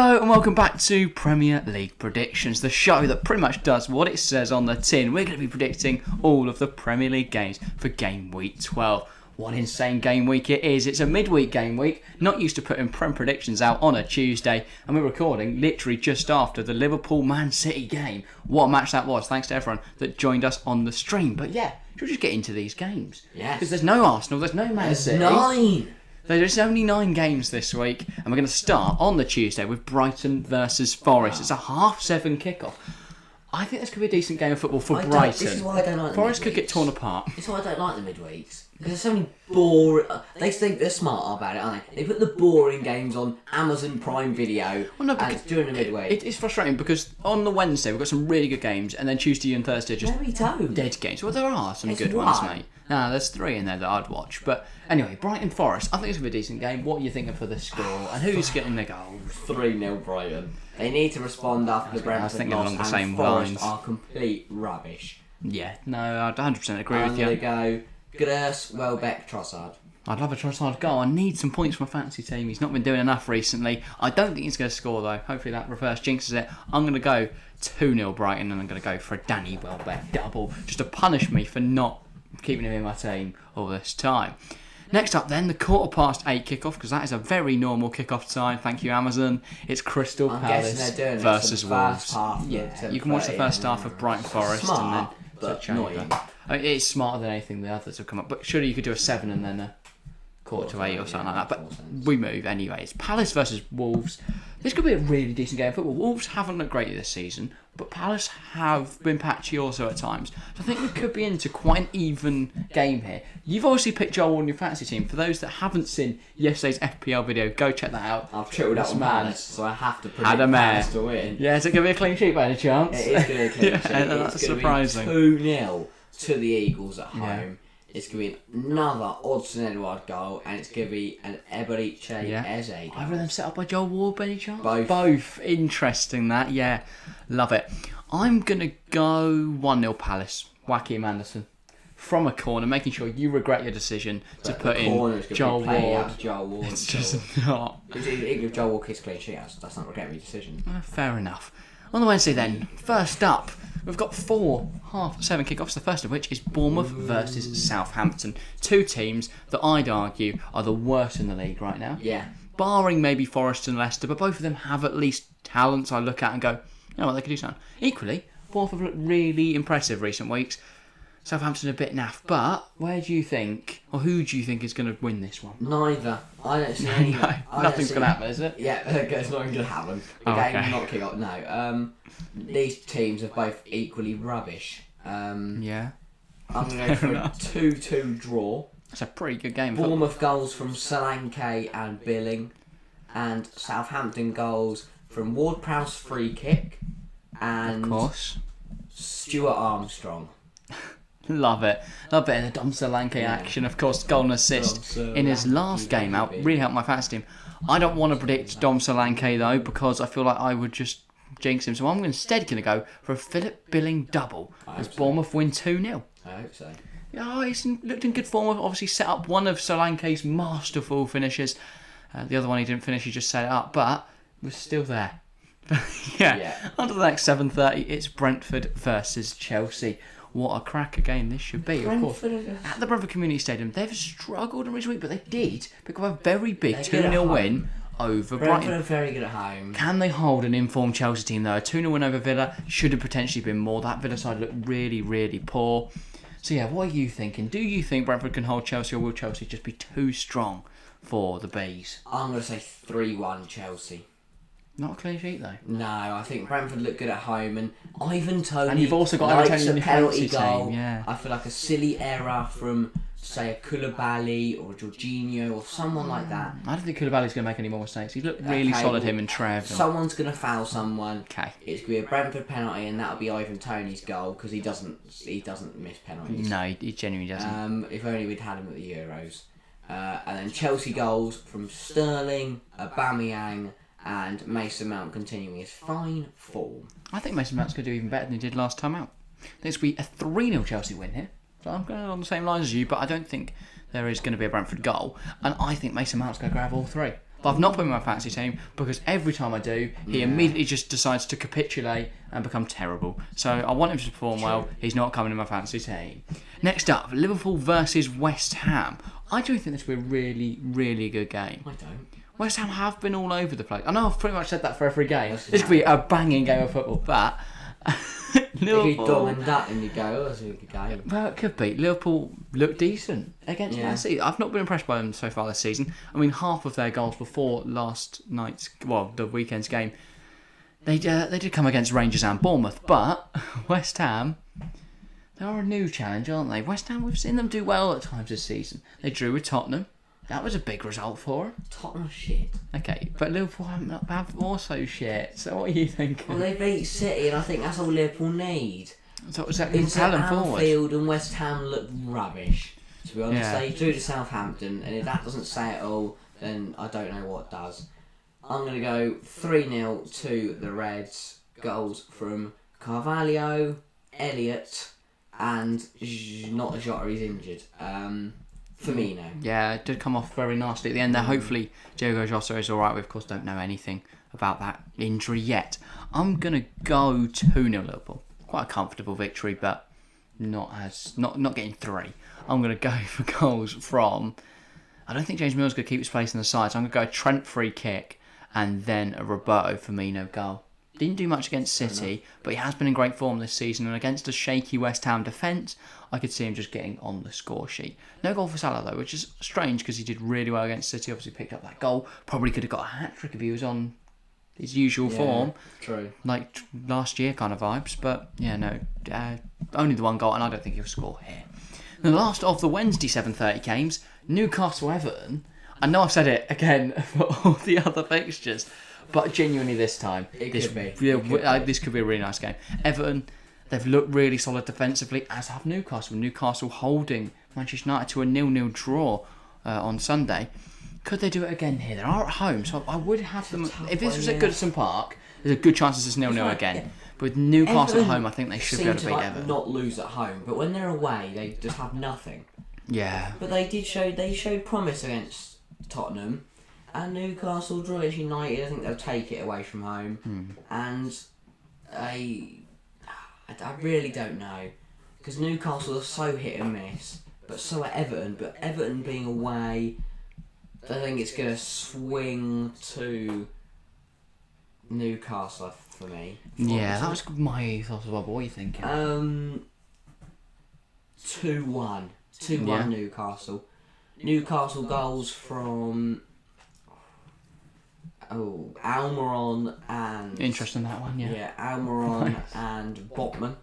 Hello and welcome back to Premier League Predictions, the show that pretty much does what it says on the tin. We're going to be predicting all of the Premier League games for Game Week 12. What insane game week it is. It's a midweek game week, not used to putting Prem predictions out on a Tuesday, and we're recording literally just after the Liverpool-Man City game. What a match that was, thanks to everyone that joined us on the stream. But yeah, should we just get into these games? Yes. Because there's no Arsenal, there's no Man City. 9! There's only 9 games this week, and we're going to start on the Tuesday with Brighton versus Forest. It's a 7:30 kickoff. I think this could be a decent game of football for Brighton. This is why I don't like the Forest midweeks. could get torn apart. This is why I don't like the midweeks. Because there's so many boring... They think they're smart about it, aren't they? They put the boring games on Amazon Prime Video during the midweek. It's frustrating because on the Wednesday we've got some really good games, and then Tuesday and Thursday are just No, we don't. dead games. Well, there are some There's good ones, one. mate. No, there's 3 in there that I'd watch. But anyway, Brighton Forest, I think it's going to be a decent game. What are you thinking for the score? And who's getting the goals? 3-0 Brighton. They need to respond after the Brentford thinking loss, along the and same Forest lines. are complete rubbish. Yeah, no, I'd 100% agree I'm with going you. to go Gers, Welbeck, Trossard. I'd love a Trossard goal. I need some points for my fantasy team. He's not been doing enough recently. I don't think he's going to score though. Hopefully that reverse jinxes it. I'm going to go 2-0 Brighton, and I'm going to go for a Danny Welbeck double, just to punish me for not keeping him in my team all this time. Next up then, the 8:15 kickoff, because that is a very normal kickoff time. Thank you, Amazon. It's Crystal I'm Palace guessing they're doing versus it for the Wolves. first half of Yeah, the you can watch the 10:30 first half of Brighton Forest Smart, and then but switch over. annoying. I mean, it's smarter than anything the others have come up. But surely you could do a 7 and then a 7:45 or something like that. But we move anyway. It's Palace versus Wolves. This could be a really decent game of football. Wolves haven't looked great this season, but Palace have been patchy also at times. So I think we could be into quite an even game here. You've obviously picked Joel Ward in your fantasy team. For those that haven't seen yesterday's FPL video, go check that out. I've tripled up This on man Palace, so I have to had predict a mare. Palace to win. Yeah, is it going to be a clean sheet by any chance? It is going to be a clean Yeah, sheet. that's It's going surprising. to be 2-0 to the Eagles at home. Yeah. It's going to be another Odson Edward goal, and it's going to be an Eberiche Eze goal. Either of them set up by Joel Ward by any chance? Both. Interesting that, yeah. Love it. I'm going to go 1-0 Palace. Joachim Anderson. From a corner, making sure you regret your decision to put in Joel Ward. Joel Ward. It's just not. If Joel Ward kicks clean sheet, that's not regretting your decision. Fair enough. On the Wednesday then, first up, we've got 4 7:30 kickoffs, the first of which is Bournemouth versus Southampton. 2 teams that I'd argue are the worst in the league right now. Yeah. Barring maybe Forest and Leicester, but both of them have at least talents I look at and go, you know what, they could do something. Equally, Bournemouth have looked really impressive recent weeks. Southampton a bit naff, but where do you think, or who do you think is going to win this one? Neither. I don't see any. Nothing's going to happen, is it? Yeah, it's not even going to happen. The game will not kick off. No. These teams are both equally rubbish. Yeah. I'm going to go for a 2-2 draw. That's a pretty good game. Bournemouth goals from Solanke and Billing, and Southampton goals from Ward-Prowse free kick and Of course. Stuart Armstrong. Love it. Love it. And the Dom Solanke action, of course, goal and assist in his last game out. Really helped my fantasy team. I don't want to predict Dom Solanke though, because I feel like I would just jinx him. So I'm instead going to go for a Philip Billing double as Bournemouth win 2-0. I hope so. Oh, he's looked in good form. Obviously set up one of Solanke's masterful finishes. The other one he didn't finish, he just set it up, but was still there. yeah. On to the next 7:30, it's Brentford versus Chelsea. What a cracker game this should be, of course. At the Bradford Community Stadium, they've struggled in recent week, but they did pick up a very big 2-0 win over Brentford Brighton. are very good at home. Can they hold an informed Chelsea team though? A 2-0 win over Villa should have potentially been more. That Villa side looked really, really poor. So yeah, what are you thinking? Do you think Brentford can hold Chelsea, or will Chelsea just be too strong for the Bees? I'm going to say 3-1 Chelsea. Not a clean sheet though. No, I think Brentford look good at home, and Ivan Toney And you've also got Ivan likes Toney in a your penalty fantasy goal. team, yeah. I feel like a silly error from, say, a Koulibaly or a Jorginho or someone like that. I don't think Koulibaly's going to make any more mistakes. He's looked really Okay, solid, well, him and Trev. Someone's going to foul someone. Okay. It's going to be a Brentford penalty, and that'll be Ivan Toney's goal because he doesn't miss penalties. No, he genuinely doesn't. If only we'd had him at the Euros. And then Chelsea goals from Sterling, Aubameyang, and Mason Mount continuing his fine form. I think Mason Mount's going to do even better than he did last time out. This will be a 3-0 Chelsea win here. So I'm going on the same lines as you, but I don't think there is going to be a Brentford goal. And I think Mason Mount's going to grab all 3. but I've not put him in my fantasy team because every time I do, he immediately just decides to capitulate and become terrible. So I want him to perform well. He's not coming in my fantasy team. Next up, Liverpool versus West Ham. I do think this will be a really, really good game. I don't. West Ham have been all over the place. I know I've pretty much said that for every game. This could be a banging game of football, but Liverpool. If you dominate that and you go, that's a good game. Well, it could be. Liverpool look decent against Man City. I've not been impressed by them so far this season. I mean, half of their goals before the weekend's game, they did come against Rangers and Bournemouth, but West Ham, they are a new challenge, aren't they? West Ham, we've seen them do well at times this season. They drew with Tottenham. That was a big result for them. Tottenham shit. Okay, but Liverpool have also shit. So what are you thinking? Well, they beat City, and I think that's all Liverpool need. So exactly talent forward. Anfield and West Ham look rubbish. To be honest, they drew to Southampton, and if that doesn't say it all, then I don't know what does. I'm going to go 3-0 to the Reds. Goals from Carvalho, Elliott, and not Jota, he's injured. Firmino. Yeah, it did come off very nasty at the end there. Hopefully Diogo Jota is alright. We of course don't know anything about that injury yet. I'm going to go 2-0 Liverpool. Quite a comfortable victory, but not getting 3. I'm going to go for goals from... I don't think James Milner's going to keep his place in the side, so I'm going to go a Trent free kick and then a Roberto Firmino goal. Didn't do much against City, but he has been in great form this season, and against a shaky West Ham defence, I could see him just getting on the score sheet. No goal for Salah though, which is strange because he did really well against City, obviously picked up that goal. Probably could have got a hat-trick if he was on his usual form. True. Like last year kind of vibes, but yeah, no. Only the one goal, and I don't think he'll score here. The last of the Wednesday 7:30 games, Newcastle Everton. I know I've said it again for all the other fixtures, but genuinely this time, this could be a really nice game. Everton, they've looked really solid defensively, as have Newcastle. Newcastle holding Manchester United to a 0-0 draw on Sunday. Could they do it again here? They are at home, so I would have them. If this was at Goodison Park, there's a good chance it's 0-0 again. Yeah. But with Newcastle at home, I think they should be able to beat Everton. Not lose at home, but when they're away, they just have nothing. Yeah. But they showed promise against Tottenham. And Newcastle drew against United. I think they'll take it away from home. And I really don't know. Because Newcastle are so hit and miss. But so are Everton. But Everton being away, I think it's going to swing to Newcastle for me. Yeah, that was my thought as well. But what are you thinking? 2-1. 2-1 Newcastle. Newcastle goals from... Almiron and... Interesting, that one, yeah. Yeah, Almiron and Botman.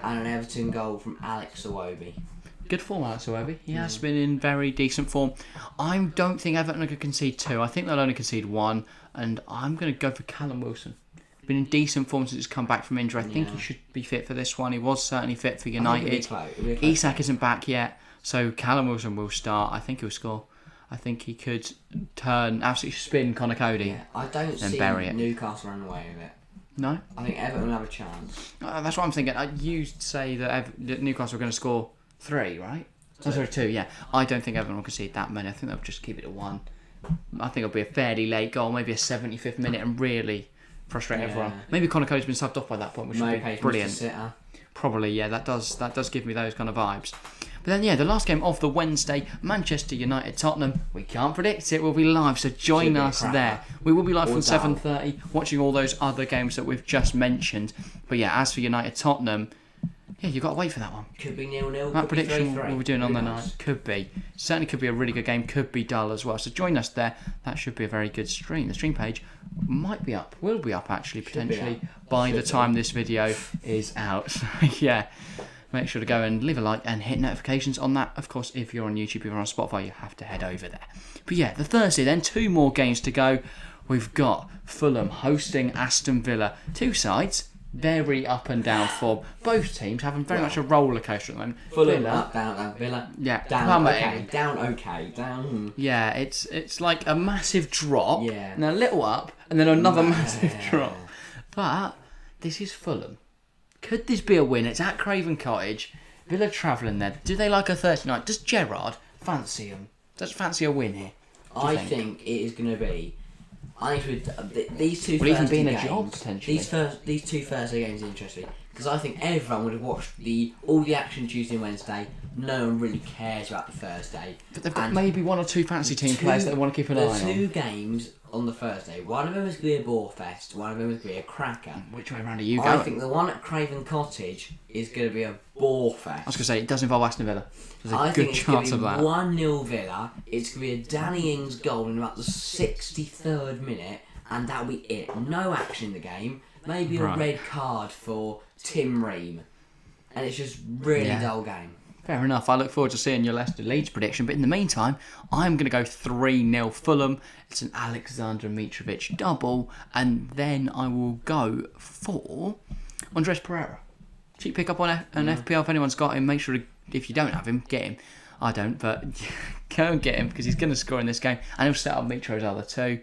And an Everton goal from Alex Iwobi. Good form, Alex Iwobi. He has been in very decent form. I don't think Everton are going to concede 2. I think they'll only concede 1. And I'm going to go for Callum Wilson. Been in decent form since he's come back from injury. I think he should be fit for this one. He was certainly fit for United. Isak isn't back yet. So Callum Wilson will start. I think he'll score. I think he could absolutely spin Connor Cody. Yeah, I don't see Newcastle running away with it. No? I think Everton will have a chance. That's what I'm thinking. You say that Newcastle are going to score 3, right? Sorry, 2, yeah. I don't think Everton will concede that many. I think they'll just keep it at 1. I think it'll be a fairly late goal, maybe a 75th minute, and really frustrate everyone. Maybe Connor Cody's been subbed off by that point, which would be brilliant. Probably, yeah, that does give me those kind of vibes. But then, yeah, the last game of the Wednesday, Manchester United Tottenham. We can't predict it. We'll be live, so join us there. We will be live from 7:30, watching all those other games that we've just mentioned. But yeah, as for United Tottenham, yeah, you've got to wait for that one. Could be 0-0. That prediction we'll be doing on the night. Could be. Certainly could be a really good game. Could be dull as well. So join us there. That should be a very good stream. The stream page might be up. Will be up, actually, potentially, by the time this video is out. So, yeah. Make sure to go and leave a like and hit notifications on that. Of course, if you're on YouTube, if you're on Spotify, you have to head over there. But yeah, the Thursday then, 2 more games to go. We've got Fulham hosting Aston Villa. 2 sides, very up and down form. Both teams having very much a roller coaster at the moment. Fulham up, down, Villa. Yeah, down, okay, down. Yeah, it's like a massive drop, and a little up, and then another massive drop. But this is Fulham. Could this be a win? It's at Craven Cottage. Villa travelling there. Do they like a 39? Does Gerrard fancy them? Does fancy a win here? I think it is going to be. I think with these two. Will even be in a games, job potentially. These two Thursday games are interesting because I think everyone would have watched all the action Tuesday and Wednesday. No one really cares about the Thursday. But they've got maybe one or two fantasy team players that they want to keep an eye on. The two games on the Thursday. One of them is going to be a bore fest. One of them is going to be a cracker. Which way around are you going? I think the one at Craven Cottage is going to be a bore fest. I was going to say, it does involve Aston Villa. There's a good good chance of that. 1-0 Villa. It's going to be a Danny Ings goal in about the 63rd minute, and that'll be it. No action in the game. Maybe a red card for Tim Ream. And it's just really dull game. Fair enough. I look forward to seeing your Leicester Leeds prediction. But in the meantime, I'm going to go 3-0 Fulham. It's an Alexander Mitrovic double. And then I will go for Andres Pereira. Cheap pick up on an FPL. If anyone's got him, make sure if you don't have him, get him. I don't, but go and get him because he's going to score in this game. And he'll set up Mitro's other two.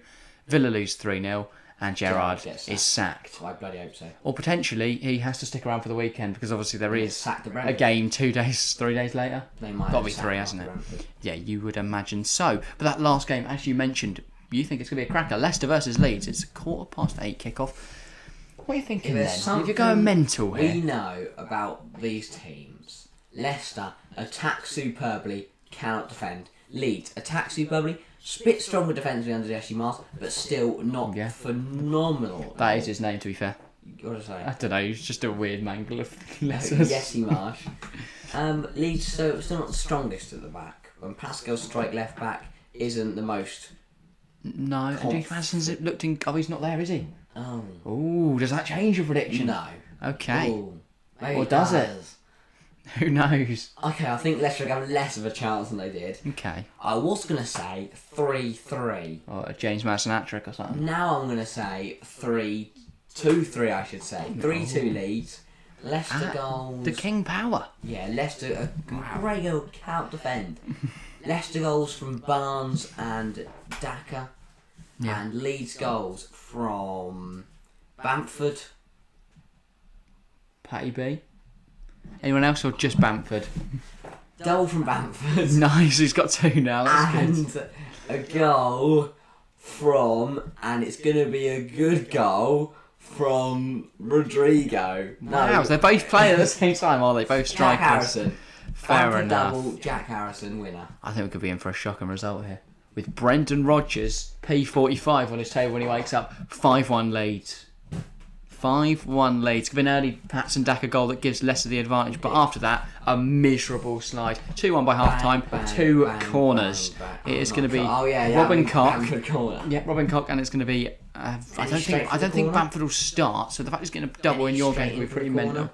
Villa lose 3-0. And Gerrard is sacked. I bloody hope so. Or potentially he has to stick around for the weekend because obviously there is a game 3 days later. They might got to be 3, hasn't it? Yeah, you would imagine so. But that last game, as you mentioned, you think it's going to be a cracker. Leicester versus Leeds. It's a 8:15 kickoff. What are you thinking then? If you're going mental here. We know about these teams. Leicester attack superbly, cannot defend. Leeds attack superbly. Bit stronger defensively under Jesse Mars, but still not phenomenal. That is his name, to be fair. What did I say? I don't know, he's just a weird mangle of letters. Jesse Marsh. Leeds still not the strongest at the back. When Pascal's strike left back isn't the most. No, and James Madison's looked in. Oh, he's not there, is he? Oh. Ooh, does that change your prediction? No. Okay. Ooh, or does it? Who knows? Okay, I think Leicester have less of a chance than they did. Okay. I was going to say 3-3. Or a James Madison hat-trick or something. Now I'm going to say 2-3, I should say. 3-2 Leeds. Leicester goals. The King Power. Yeah, Leicester, great goal, can't defend. Leicester goals from Barnes and Daka. Yeah. And Leeds goals from Bamford. Patty B. Anyone else or just Bamford? Goal from Bamford. Nice, he's got 2 now. That's good. A goal from, and it's going to be a good goal from Rodrigo. Wow, they're both playing at the same time, are they? Both strikers. Jack Harrison. Fair enough. Double Jack Harrison winner. I think we could be in for a shocking result here. With Brendan Rodgers, P45 on his table when he wakes up. 5-1 Leeds. 5-1 Leeds. Give an early Patson Daka goal that gives Leicester the advantage, but after that, a miserable slide. 2-1 by half time, 2 corners. It is going to be Robin Koch. Yeah, Robin Koch, and it's going to be. I don't think Bamford will start, so the fact he's getting a double in your game will be pretty mental.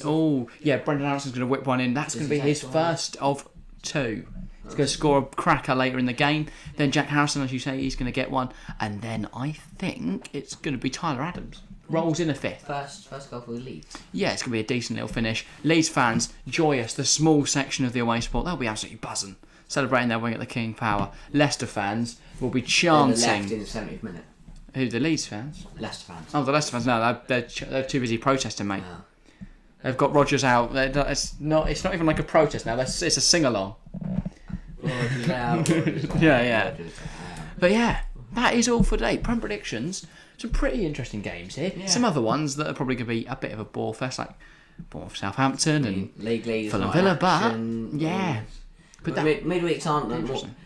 Oh, yeah, Brendan Harrison's going to whip one in. That's going to be his first of 2. He's going to score a cracker later in the game. Then Jack Harrison, as you say, he's going to get one. And then I think it's going to be Tyler Adams. Rolls in a 5th. First goal for Leeds. Yeah, it's going to be a decent little finish. Leeds fans, joyous. The small section of the away support, they'll be absolutely buzzing. Celebrating their win at the King Power. Leicester fans will be chanting. They left in the 70th minute. Who, the Leeds fans? Leicester fans. Oh, the Leicester fans. No, they're too busy protesting, mate. No. They've got Rodgers out. It's not even like a protest now. It's a sing-along. Yeah. But yeah, that is all for today. Prem predictions. Some pretty interesting games here. Yeah. Some other ones that are probably going to be a bit of a bore fest, like Bournemouth, Southampton, and Fulham Villa. But yeah, but midweeks aren't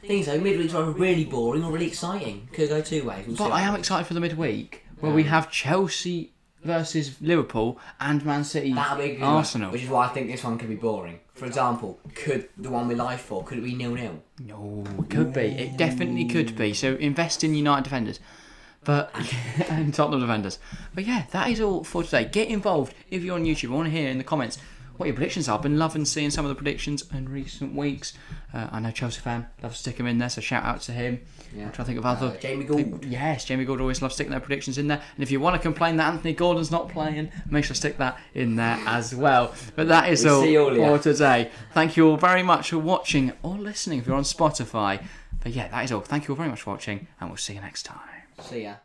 things. Though midweeks are really boring or really exciting. Could go 2 ways. But I am excited for the midweek where we have Chelsea versus Liverpool and Man City Arsenal. Which is why I think this one could be boring. For example, could the one we live for, could it be 0-0? No, it could be. It definitely could be. So invest in United defenders. And Tottenham defenders. But yeah, that is all for today. Get involved if you're on YouTube. I want to hear in the comments what your predictions are. I've been loving seeing some of the predictions in recent weeks. I know Chelsea fan loves to stick him in there, so shout out to him. Yeah. I'm trying to think of other. Jamie Gould. Yes, Jamie Gould always loves sticking their predictions in there. And if you want to complain that Anthony Gordon's not playing, make sure to stick that in there as well. But that is all for today. Thank you all very much for watching or listening if you're on Spotify. But yeah, that is all. Thank you all very much for watching, and we'll see you next time. See ya.